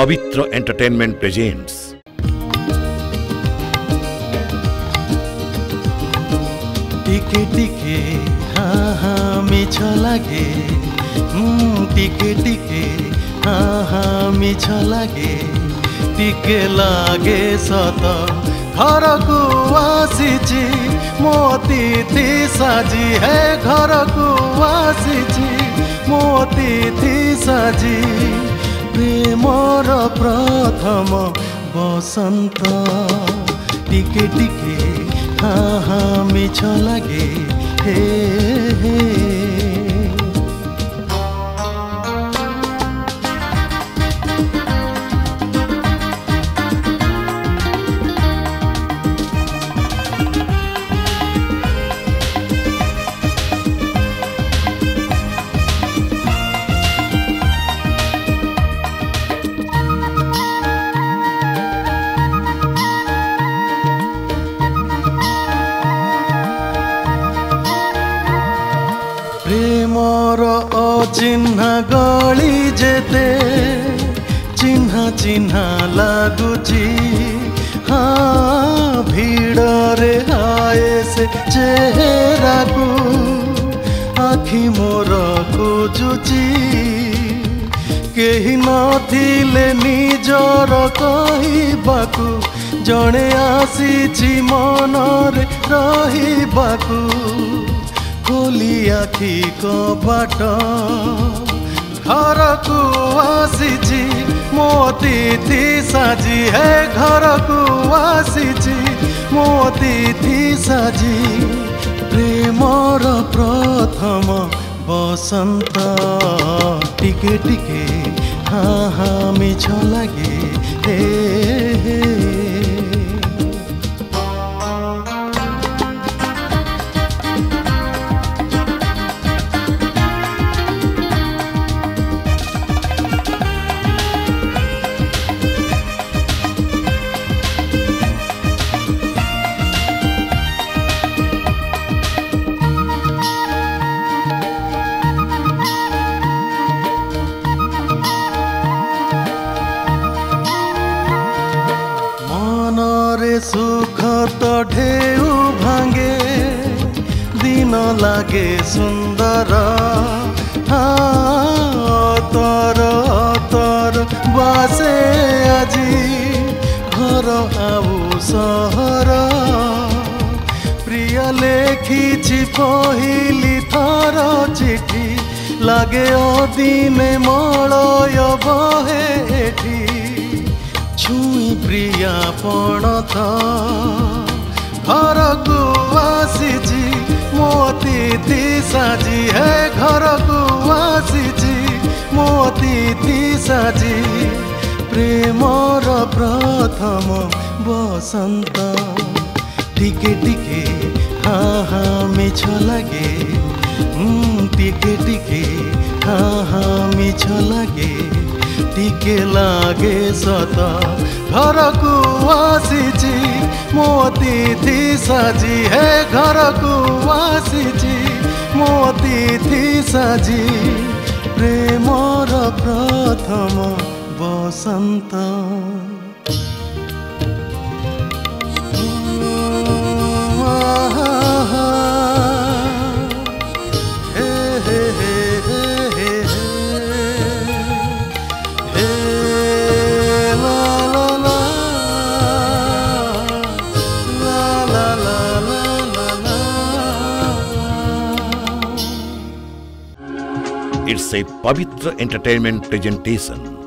पवित्र entertainment presents टिके टिके हाँ हाँ मिछ लागे टिके टिके हाँ हाँ मिछ लागे टिके लागे सत घर को आसीची मो अतिथि साजी है घर को आसीची मो अतिथि साजी प्रेमर प्रथम बसंत टिके टिके हाँ हाँ मिछ लागे हे हे प्रेमर अचिन्ह गली जेते चिन्हा चिन्हा लागुची हाँ भीड़रे आए से चेहरा को आखि मोर खोजुची केही नथिले निजर कहिबाकू जणे आसीची मनरे रहिबाकू खोली आखि को बाट घर को आसीची मो अतिथि साजी है घर को आसीची मो अतिथि साजी प्रेमर प्रथम बसंत टिके टिके हाँ हाँ मिछ लागे हे हे सुख तो ढेउ भांगे दिन लागे सुंदर हाँ तर तर बासे आजी घर आउ सहर प्रिय लेखिछि पहिली थर चिठी लागे अदिने मलय बहे एठी छुई प्रिया पण घर को आसीची मो अतिथि साजी है घर को आसीची मो अतिथि साजी प्रेमर प्रथम बसंत टिके टिके हाँ हाँ मिछ लागे टिके टिके हाँ हाँ मिछ लागे टिके लागे सत घर को आसीची मो अतिथि साजी है घर को आसीची मो अतिथि साजी प्रेमर प्रथम बसंत It's a Pavitra Entertainment presentation.